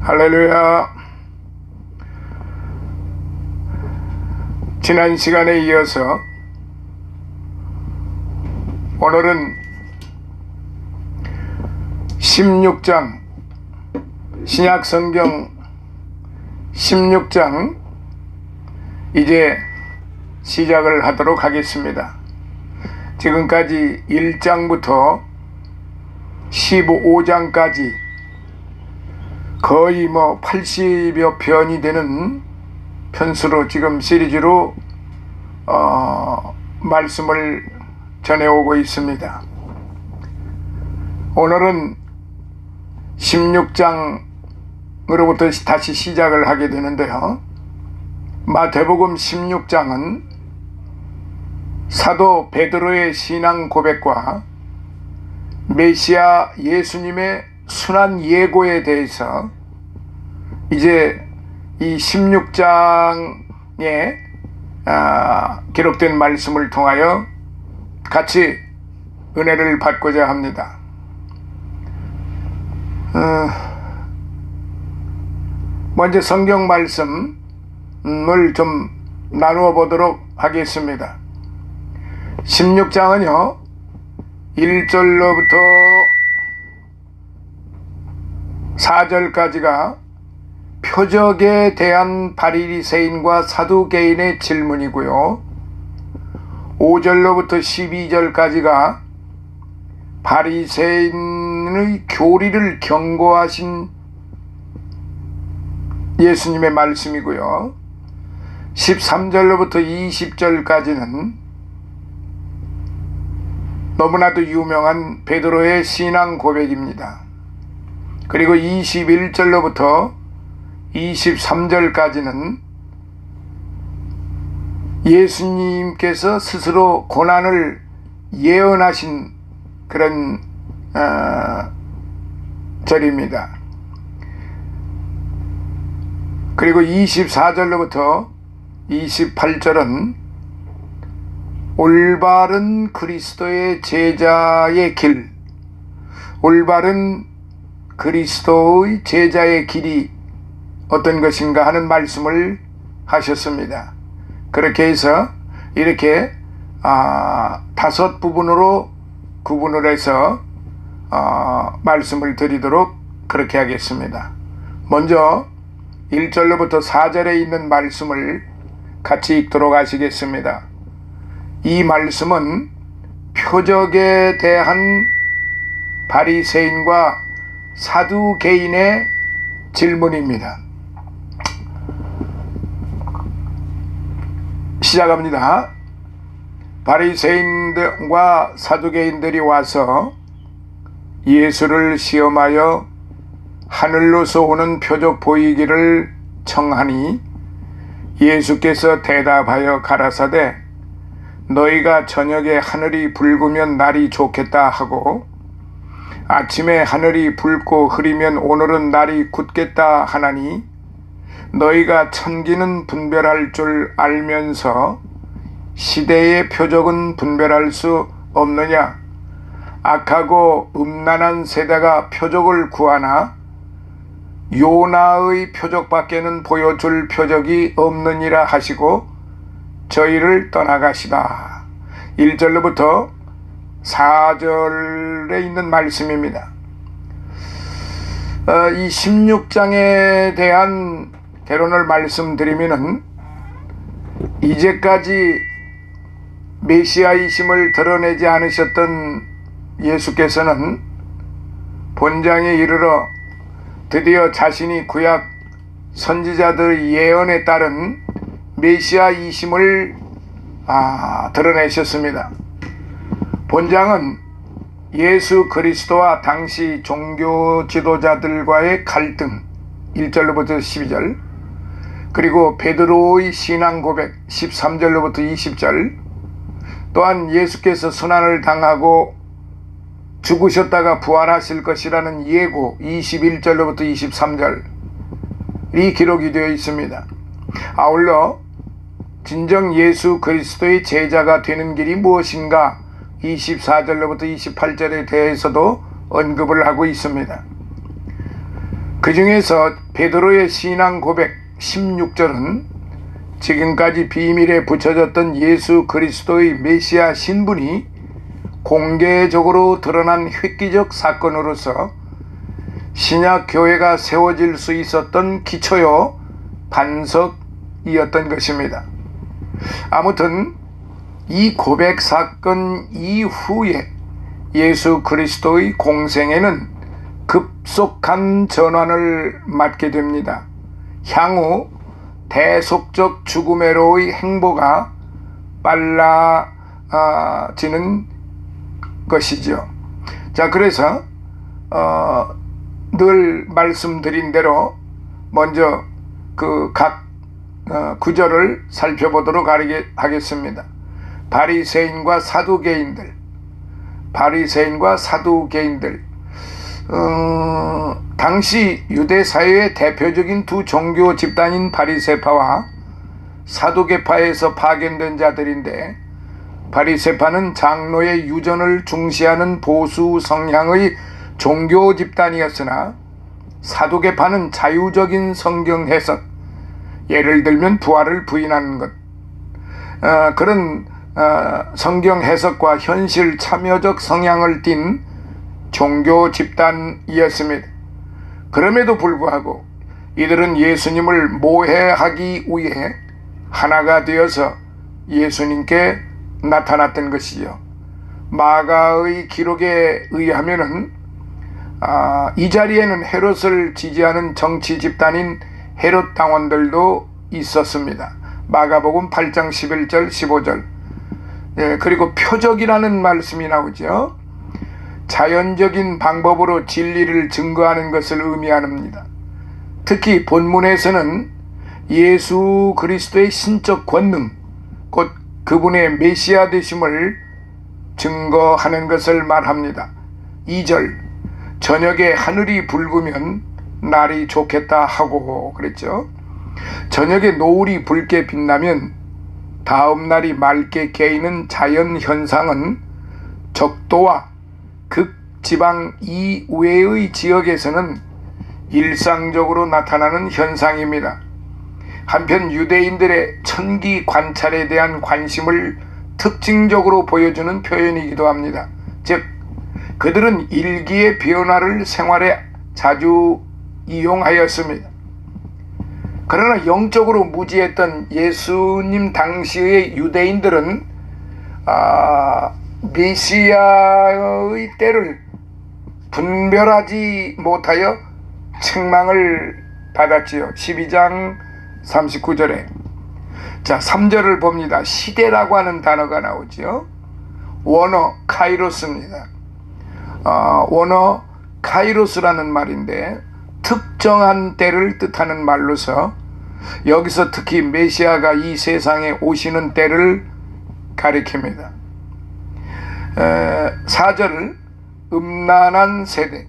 할렐루야. 지난 시간에 이어서 오늘은 16장 신약성경 16장 이제 시작을 하도록 하겠습니다. 지금까지 1장부터 15장까지 거의 80여 편이 되는 편수로 지금 시리즈로 말씀을 전해오고 있습니다. 오늘은 16장으로부터 다시 시작을 하게 되는데요. 마태복음 16장은 사도 베드로의 신앙 고백과 메시아 예수님의 순환 예고에 대해서 이제 이 16장에 기록된 말씀을 통하여 같이 은혜를 받고자 합니다. 먼저 성경 말씀을 좀 나누어 보도록 하겠습니다. 16장은요 1절로부터 4절까지가 표적에 대한 바리새인과 사두개인의 질문이고요, 5절로부터 12절까지가 바리새인의 교리를 경고하신 예수님의 말씀이고요, 13절로부터 20절까지는 너무나도 유명한 베드로의 신앙 고백입니다. 그리고 21절로부터 23절까지는 예수님께서 스스로 고난을 예언하신 그런 절입니다. 그리고 24절로부터 28절은 올바른 그리스도의 제자의 길, 올바른 그리스도의 제자의 길이 어떤 것인가 하는 말씀을 하셨습니다. 그렇게 해서 이렇게 5 부분으로 구분을 해서 말씀을 드리도록 그렇게 하겠습니다. 먼저 1절로부터 4절에 있는 말씀을 같이 읽도록 하시겠습니다. 이 말씀은 표적에 대한 바리새인과 사두개인의 질문입니다. 시작합니다. 바리새인들과 사두개인들이 와서 예수를 시험하여 하늘로서 오는 표적 보이기를 청하니 예수께서 대답하여 가라사대 너희가 저녁에 하늘이 붉으면 날이 좋겠다 하고 아침에 하늘이 붉고 흐리면 오늘은 날이 굳겠다 하나니 너희가 천기는 분별할 줄 알면서 시대의 표적은 분별할 수 없느냐? 악하고 음란한 세대가 표적을 구하나 요나의 표적밖에는 보여줄 표적이 없느니라 하시고 저희를 떠나가시다. 1절로부터 4절에 있는 말씀입니다. 이 16장에 대한 개론을 말씀드리면은 이제까지 메시아이심을 드러내지 않으셨던 예수께서는 본장에 이르러 드디어 자신이 구약 선지자들의 예언에 따른 메시아이심을 드러내셨습니다. 본장은 예수 그리스도와 당시 종교 지도자들과의 갈등 1절로부터 12절, 그리고 베드로의 신앙 고백 13절로부터 20절, 또한 예수께서 순환을 당하고 죽으셨다가 부활하실 것이라는 예고 21절로부터 23절이 기록이 되어 있습니다. 아울러 진정 예수 그리스도의 제자가 되는 길이 무엇인가 24절로부터 28절에 대해서도 언급을 하고 있습니다. 그 중에서 베드로의 신앙 고백 16절은 지금까지 비밀에 붙여졌던 예수 그리스도의 메시아 신분이 공개적으로 드러난 획기적 사건으로서 신약 교회가 세워질 수 있었던 기초요 반석이었던 것입니다. 아무튼 이 고백 사건 이후에 예수 그리스도의 공생애는 급속한 전환을 맞게 됩니다. 향후 대속적 죽음으로의 행보가 빨라지는 것이죠. 자, 그래서 늘 말씀드린 대로 먼저 그 각 구절을 살펴보도록 하겠습니다. 바리새인과 사두개인들. 당시 유대 사회의 대표적인 두 종교 집단인 바리새파와 사두개파에서 파견된 자들인데, 바리새파는 장로의 유전을 중시하는 보수 성향의 종교 집단이었으나 사두개파는 자유적인 성경 해석, 예를 들면 부활을 부인하는 것, 그런 성경 해석과 현실 참여적 성향을 띤 종교 집단이었습니다. 그럼에도 불구하고 이들은 예수님을 모해하기 위해 하나가 되어서 예수님께 나타났던 것이죠. 마가의 기록에 의하면은 이 자리에는 헤롯을 지지하는 정치 집단인 헤롯 당원들도 있었습니다. 마가복음 8장 11절 15절. 그리고 표적이라는 말씀이 나오죠. 자연적인 방법으로 진리를 증거하는 것을 의미합니다. 특히 본문에서는 예수 그리스도의 신적 권능, 곧 그분의 메시아 되심을 증거하는 것을 말합니다. 2절, 저녁에 하늘이 붉으면 날이 좋겠다 하고 그랬죠. 저녁에 노을이 붉게 빛나면 다음 날이 맑게 개이는 자연 현상은 적도와 극지방 이외의 지역에서는 일상적으로 나타나는 현상입니다. 한편 유대인들의 천기 관찰에 대한 관심을 특징적으로 보여주는 표현이기도 합니다. 즉, 그들은 일기의 변화를 생활에 자주 이용하였습니다. 그러나 영적으로 무지했던 예수님 당시의 유대인들은 메시아의 때를 분별하지 못하여 책망을 받았지요. 12장 39절에. 자, 3절을 봅니다. 시대라고 하는 단어가 나오죠. 원어 카이로스입니다. 원어 카이로스라는 말인데 특정한 때를 뜻하는 말로서 여기서 특히 메시아가 이 세상에 오시는 때를 가리킵니다. 4절, 음란한 세대,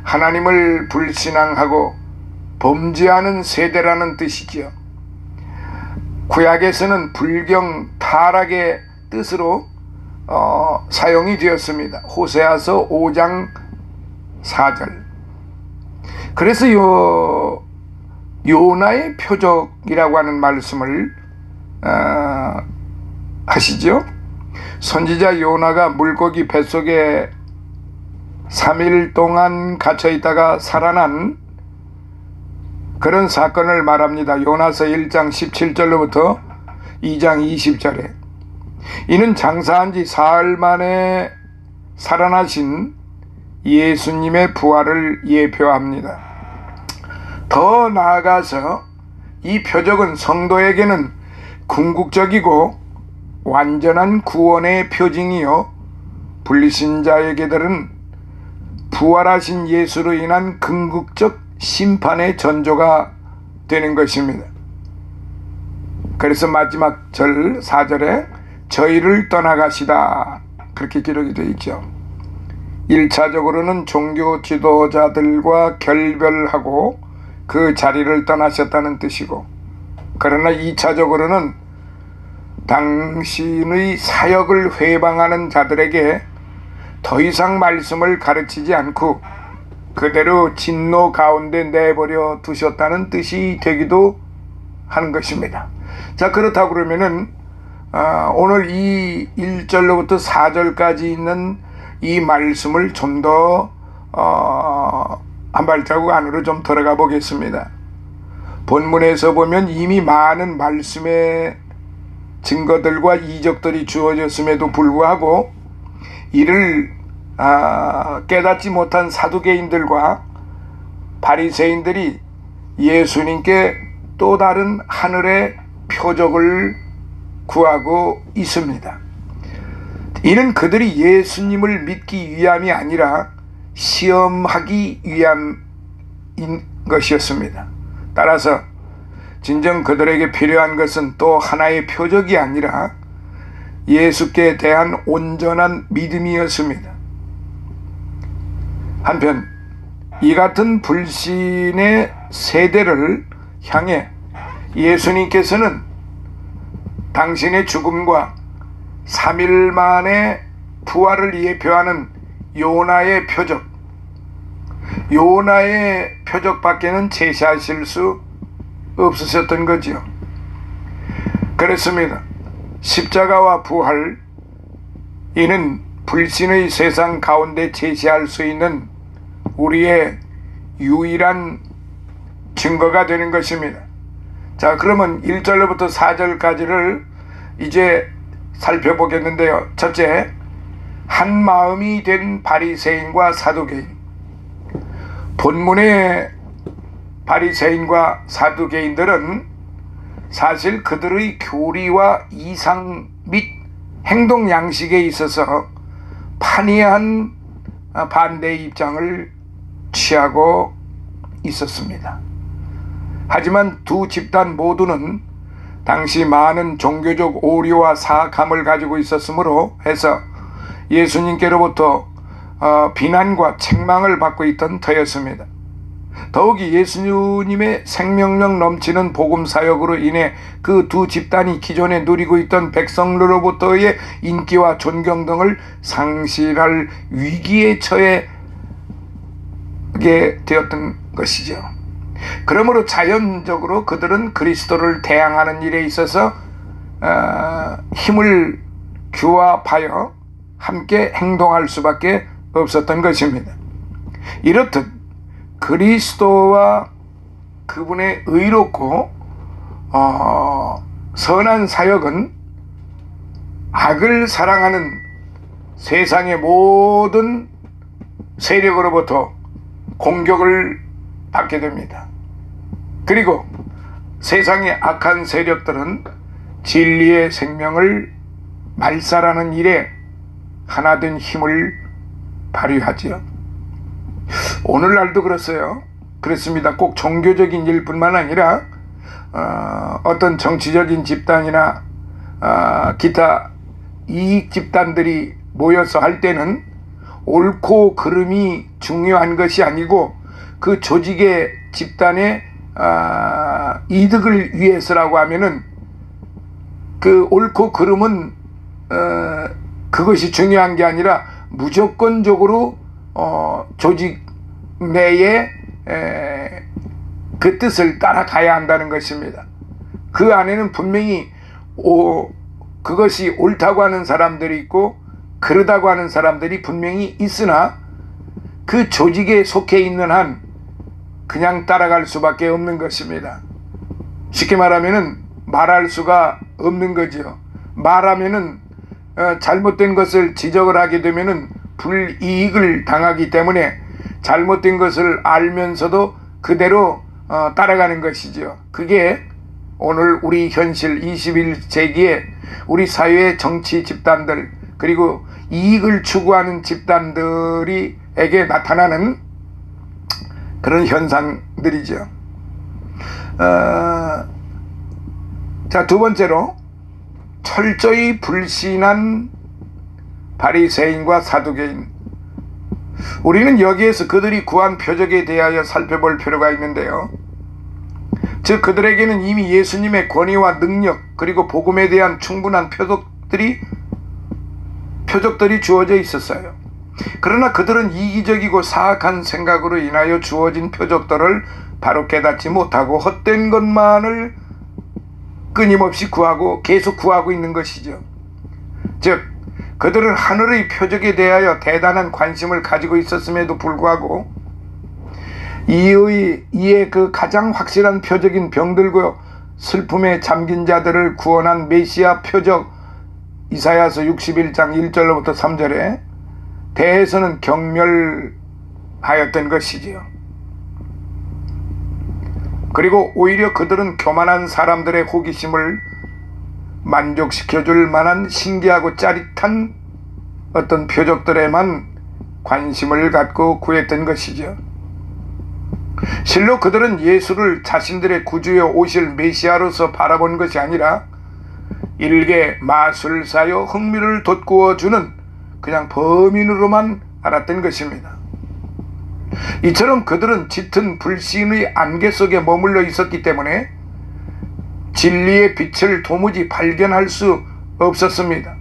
하나님을 불신앙하고 범죄하는 세대라는 뜻이지요. 구약에서는 불경 타락의 뜻으로 사용이 되었습니다. 호세아서 5장 4절. 그래서 요나의 표적이라고 하는 말씀을 하시죠. 선지자 요나가 물고기 뱃속에 3일 동안 갇혀있다가 살아난 그런 사건을 말합니다. 요나서 1장 17절로부터 2장 20절에. 이는 장사한 지 사흘 만에 살아나신 예수님의 부활을 예표합니다. 더 나아가서 이 표적은 성도에게는 궁극적이고 완전한 구원의 표징이요, 불신자에게들은 부활하신 예수로 인한 궁극적 심판의 전조가 되는 것입니다. 그래서 마지막 절 4절에 저희를 떠나가시다 그렇게 기록이 되어 있죠. 1차적으로는 종교 지도자들과 결별하고 그 자리를 떠나셨다는 뜻이고, 그러나 2차적으로는 당신의 사역을 회방하는 자들에게 더 이상 말씀을 가르치지 않고 그대로 진노 가운데 내버려 두셨다는 뜻이 되기도 하는 것입니다. 자, 그렇다고 그러면은 오늘 이 1절로부터 4절까지 있는 이 말씀을 좀 더 한 발자국 안으로 좀 들어가 보겠습니다. 본문에서 보면 이미 많은 말씀의 증거들과 이적들이 주어졌음에도 불구하고 이를 깨닫지 못한 사두개인들과 바리새인들이 예수님께 또 다른 하늘의 표적을 구하고 있습니다. 이는 그들이 예수님을 믿기 위함이 아니라 시험하기 위함인 것이었습니다. 따라서 진정 그들에게 필요한 것은 또 하나의 표적이 아니라 예수께 대한 온전한 믿음이었습니다. 한편 이 같은 불신의 세대를 향해 예수님께서는 당신의 죽음과 3일 만에 부활을 예표하는 요나의 표적밖에는 제시하실 수 없으셨던 거죠. 그렇습니다. 십자가와 부활, 이는 불신의 세상 가운데 제시할 수 있는 우리의 유일한 증거가 되는 것입니다. 자, 그러면 1절로부터 4절까지를 이제 살펴보겠는데요. 첫째, 한 마음이 된 바리새인과 사두개인. 본문의 바리새인과 사두개인들은 사실 그들의 교리와 이상 및 행동 양식에 있어서 판이한 반대의 입장을 취하고 있었습니다. 하지만 두 집단 모두는 당시 많은 종교적 오류와 사악함을 가지고 있었으므로 해서 예수님께로부터 비난과 책망을 받고 있던 터였습니다. 더욱이 예수님의 생명력 넘치는 복음 사역으로 인해 그 두 집단이 기존에 누리고 있던 백성들로부터의 인기와 존경 등을 상실할 위기에 처하게 되었던 것이죠. 그러므로 자연적으로 그들은 그리스도를 대항하는 일에 있어서 힘을 규합하여 함께 행동할 수밖에 없었던 것입니다. 이렇듯 그리스도와 그분의 의롭고 선한 사역은 악을 사랑하는 세상의 모든 세력으로부터 공격을 받게 됩니다. 그리고 세상의 악한 세력들은 진리의 생명을 말살하는 일에 하나된 힘을 발휘하지요. 오늘날도 그렇습니다. 꼭 종교적인 일뿐만 아니라 어떤 정치적인 집단이나 기타 이익 집단들이 모여서 할 때는 옳고 그름이 중요한 것이 아니고 그 조직의 집단의 이득을 위해서라고 하면은 그 옳고 그름은 그것이 중요한 게 아니라 무조건적으로 조직 내에 그 뜻을 따라가야 한다는 것입니다. 그 안에는 분명히 그것이 옳다고 하는 사람들이 있고 그러다고 하는 사람들이 분명히 있으나 그 조직에 속해 있는 한 그냥 따라갈 수밖에 없는 것입니다. 쉽게 말하면은 말할 수가 없는 거죠. 말하면은 잘못된 것을 지적을 하게 되면은 불이익을 당하기 때문에 잘못된 것을 알면서도 그대로 따라가는 것이죠. 그게 오늘 우리 현실 21세기에 우리 사회의 정치 집단들 그리고 이익을 추구하는 집단들에게 나타나는 그런 현상들이죠. 자, 두 번째로 철저히 불신한 바리새인과 사두개인. 우리는 여기에서 그들이 구한 표적에 대하여 살펴볼 필요가 있는데요. 즉 그들에게는 이미 예수님의 권위와 능력 그리고 복음에 대한 충분한 표적들이 주어져 있었어요. 그러나 그들은 이기적이고 사악한 생각으로 인하여 주어진 표적들을 바로 깨닫지 못하고 헛된 것만을 끊임없이 구하고 계속 구하고 있는 것이죠. 즉 그들은 하늘의 표적에 대하여 대단한 관심을 가지고 있었음에도 불구하고 이에 그 가장 확실한 표적인 병들고 슬픔에 잠긴 자들을 구원한 메시아 표적 이사야서 61장 1절로부터 3절에 대해서는 경멸하였던 것이지요. 그리고 오히려 그들은 교만한 사람들의 호기심을 만족시켜줄 만한 신기하고 짜릿한 어떤 표적들에만 관심을 갖고 구했던 것이죠. 실로 그들은 예수를 자신들의 구주여 오실 메시아로서 바라본 것이 아니라 일개 마술사여 흥미를 돋구어 주는 그냥 범인으로만 알았던 것입니다. 이처럼 그들은 짙은 불신의 안개 속에 머물러 있었기 때문에 진리의 빛을 도무지 발견할 수 없었습니다.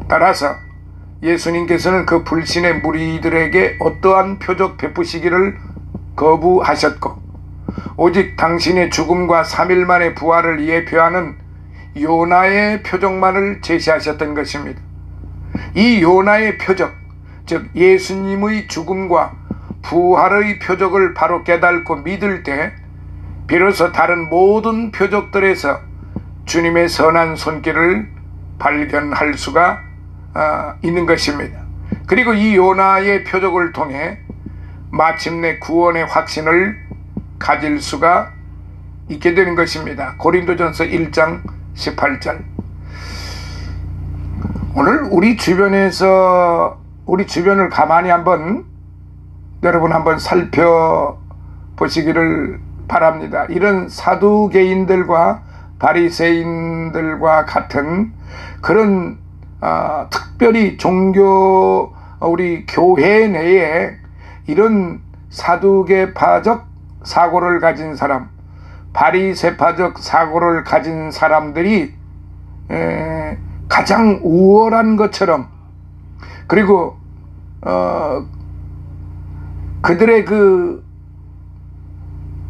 따라서 예수님께서는 그 불신의 무리들에게 어떠한 표적 베푸시기를 거부하셨고 오직 당신의 죽음과 3일 만의 부활을 예표하는 요나의 표적만을 제시하셨던 것입니다. 이 요나의 표적, 즉 예수님의 죽음과 부활의 표적을 바로 깨닫고 믿을 때 비로소 다른 모든 표적들에서 주님의 선한 손길을 발견할 수가 있는 것입니다. 그리고 이 요나의 표적을 통해 마침내 구원의 확신을 가질 수가 있게 되는 것입니다. 고린도전서 1장 18절. 오늘 우리 주변을 가만히 여러분 한번 살펴보시기를 바랍니다. 이런 사두개인들과 바리새인들과 같은 그런 특별히 우리 교회 내에 이런 사두개파적 사고를 가진 사람, 바리새파적 사고를 가진 사람들이 가장 우월한 것처럼, 그리고 그들의 그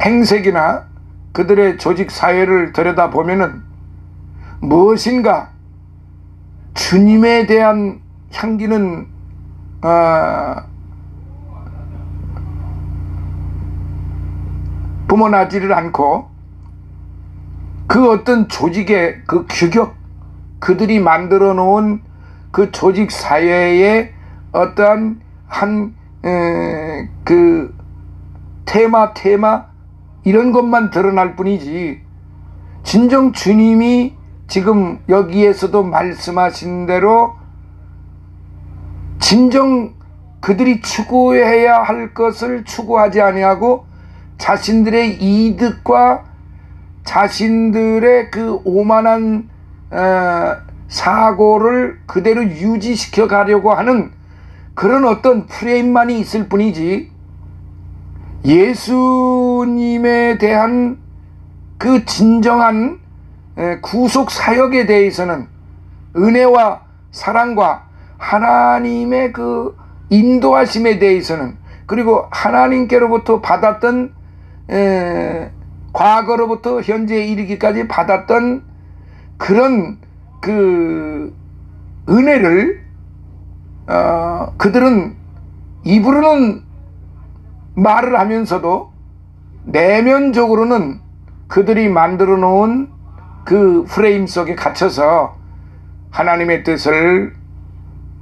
행색이나 그들의 조직 사회를 들여다보면은 무엇인가 주님에 대한 향기는 뿜어나지를 않고 그 어떤 조직의 그 규격, 그들이 만들어 놓은 그 조직 사회의 어떠한 그 테마 이런 것만 드러날 뿐이지, 진정 주님이 지금 여기에서도 말씀하신 대로 진정 그들이 추구해야 할 것을 추구하지 아니하고 자신들의 이득과 자신들의 그 오만한 사고를 그대로 유지시켜 가려고 하는 그런 어떤 프레임만이 있을 뿐이지, 예수님에 대한 그 진정한 구속 사역에 대해서는, 은혜와 사랑과 하나님의 그 인도하심에 대해서는, 그리고 하나님께로부터 받았던 과거로부터 현재에 이르기까지 받았던 그런 그 은혜를 그들은 입으로는 말을 하면서도 내면적으로는 그들이 만들어 놓은 그 프레임 속에 갇혀서 하나님의 뜻을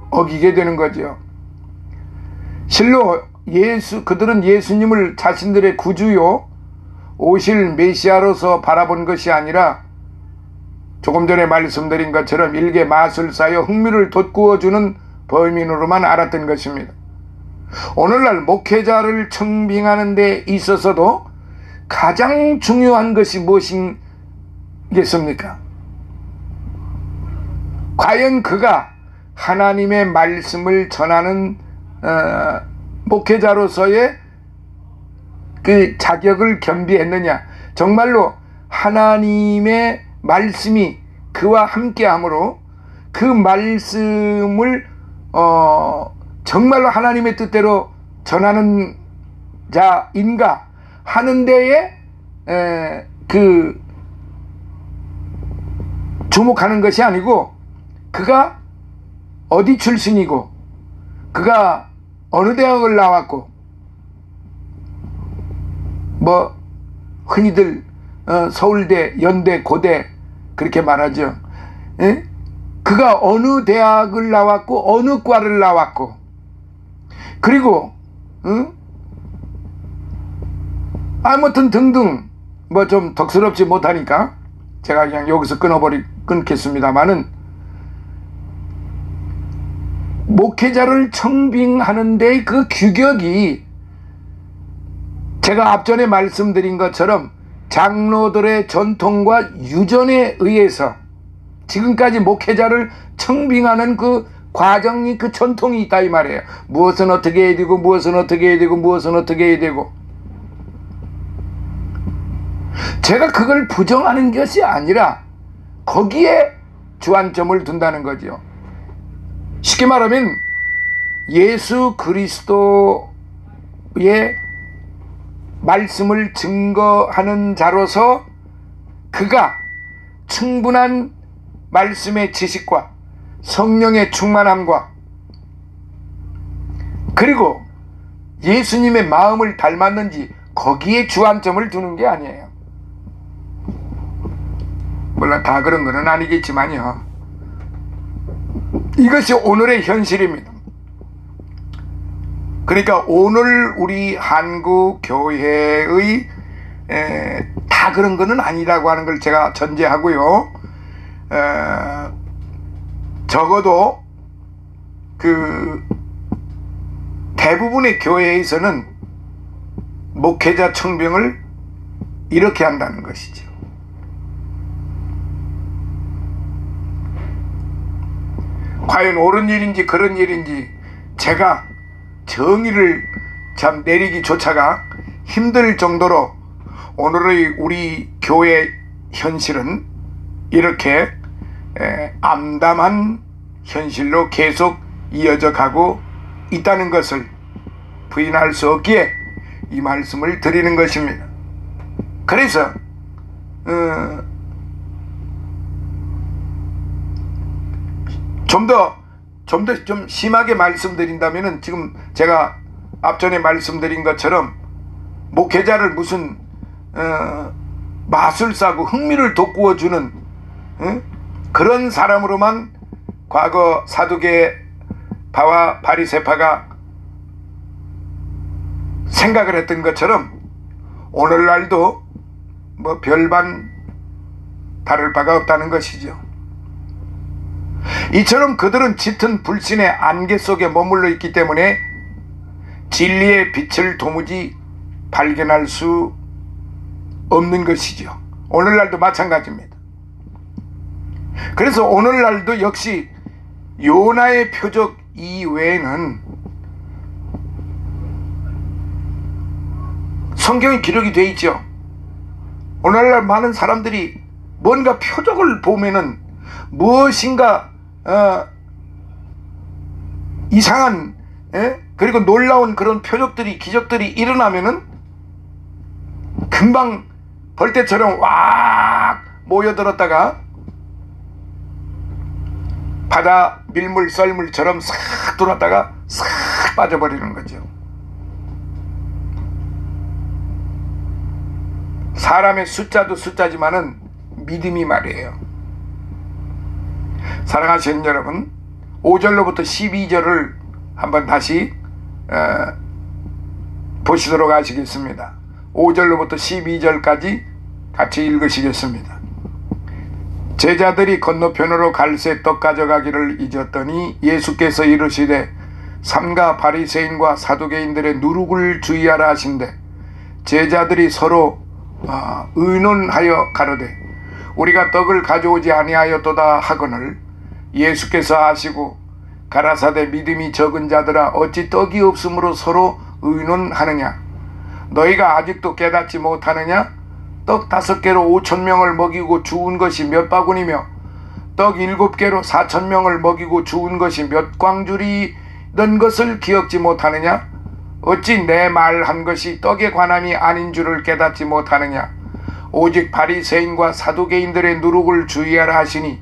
어기게 되는 거죠. 실로 그들은 예수님을 자신들의 구주요 오실 메시아로서 바라본 것이 아니라 조금 전에 말씀드린 것처럼 일개 마술사여 흥미를 돋구어주는 범인으로만 알았던 것입니다. 오늘날 목회자를 청빙하는 데 있어서도 가장 중요한 것이 무엇이겠습니까? 과연 그가 하나님의 말씀을 전하는 목회자로서의 그 자격을 겸비했느냐, 정말로 하나님의 말씀이 그와 함께하므로 그 말씀을 정말로 하나님의 뜻대로 전하는 자인가 하는 데에 주목하는 것이 아니고, 그가 어디 출신이고 그가 어느 대학을 나왔고, 뭐 흔히들 서울대, 연대, 고대 그렇게 말하죠. 예? 그가 어느 대학을 나왔고 어느 과를 나왔고, 그리고 아무튼 등등 뭐 좀 덕스럽지 못하니까 제가 그냥 여기서 끊겠습니다만은, 목회자를 청빙하는 데의 그 규격이 제가 앞전에 말씀드린 것처럼 장로들의 전통과 유전에 의해서 지금까지 목회자를 청빙하는 그 과정이, 그 전통이 있다 이 말이에요. 무엇은 어떻게 해야 되고 무엇은 어떻게 해야 되고 무엇은 어떻게 해야 되고. 제가 그걸 부정하는 것이 아니라 거기에 주안점을 둔다는 거죠. 쉽게 말하면 예수 그리스도의 말씀을 증거하는 자로서 그가 충분한 말씀의 지식과 성령의 충만함과 그리고 예수님의 마음을 닮았는지 거기에 주안점을 두는 게 아니에요. 물론 다 그런 건 아니겠지만요, 이것이 오늘의 현실입니다. 그러니까 오늘 우리 한국 교회의 다 그런 거는 아니라고 하는 걸 제가 전제하고요, 적어도 그 대부분의 교회에서는 목회자 청빙을 이렇게 한다는 것이죠. 과연 옳은 일인지 그런 일인지 제가 정의를 참 내리기조차가 힘들 정도로 오늘의 우리 교회 현실은 이렇게 암담한 현실로 계속 이어져 가고 있다는 것을 부인할 수 없기에 이 말씀을 드리는 것입니다. 그래서 좀 심하게 말씀드린다면은, 지금 제가 앞전에 말씀드린 것처럼 목회자를 무슨 마술사고 흥미를 돋구어주는 그런 사람으로만 과거 사두개파와 바리새파가 생각을 했던 것처럼 오늘날도 뭐 별반 다를 바가 없다는 것이죠. 이처럼 그들은 짙은 불신의 안개 속에 머물러 있기 때문에 진리의 빛을 도무지 발견할 수 없는 것이죠. 오늘날도 마찬가지입니다. 그래서 오늘날도 역시 요나의 표적 이외에는 성경에 기록이 되어 있죠. 오늘날 많은 사람들이 뭔가 표적을 보면은 무엇인가 이상한 그리고 놀라운 그런 표적들이, 기적들이 일어나면은 금방 벌떼처럼 왁 모여들었다가 바다 밀물 썰물처럼 싹 돌았다가 싹 빠져버리는 거죠. 사람의 숫자도 숫자지만은 믿음이 말이에요. 사랑하시는 여러분, 5절로부터 12절을 한번 다시 보시도록 하시겠습니다. 5절로부터 12절까지 같이 읽으시겠습니다. 제자들이 건너편으로 갈새 떡 가져가기를 잊었더니 예수께서 이르시되 삼가 바리새인과 사두개인들의 누룩을 주의하라 하신대 제자들이 서로 의논하여 가로되 우리가 떡을 가져오지 아니하였도다 하거늘 예수께서 하시고 가라사대 믿음이 적은 자들아 어찌 떡이 없으므로 서로 의논하느냐 너희가 아직도 깨닫지 못하느냐 떡 5개로 5,000명을 먹이고 주운 것이 몇 바구니며 떡 7개로 4,000명을 먹이고 주운 것이 몇 광줄이 넌 것을 기억지 못하느냐? 어찌 내 말한 것이 떡에 관함이 아닌 줄을 깨닫지 못하느냐? 오직 바리새인과 사두개인들의 누룩을 주의하라 하시니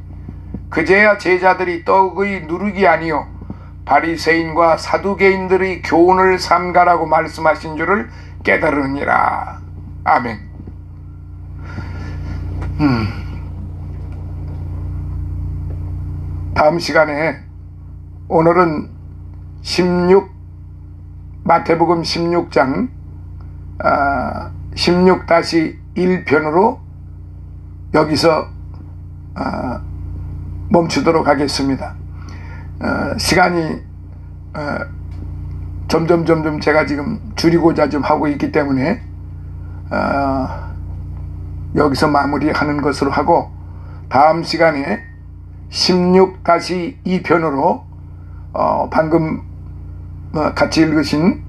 그제야 제자들이 떡의 누룩이 아니요 바리새인과 사두개인들의 교훈을 삼가라고 말씀하신 줄을 깨달으니라. 아멘. 다음 시간에 오늘은 마태복음 16장 16-1편으로 여기서 멈추도록 하겠습니다. 시간이 점점 제가 지금 줄이고자 좀 하고 있기 때문에 여기서 마무리하는 것으로 하고 다음 시간에 16-2편으로 방금 같이 읽으신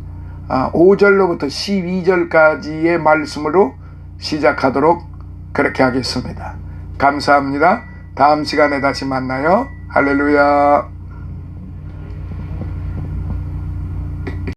5절로부터 12절까지의 말씀으로 시작하도록 그렇게 하겠습니다. 감사합니다. 다음 시간에 다시 만나요. 할렐루야.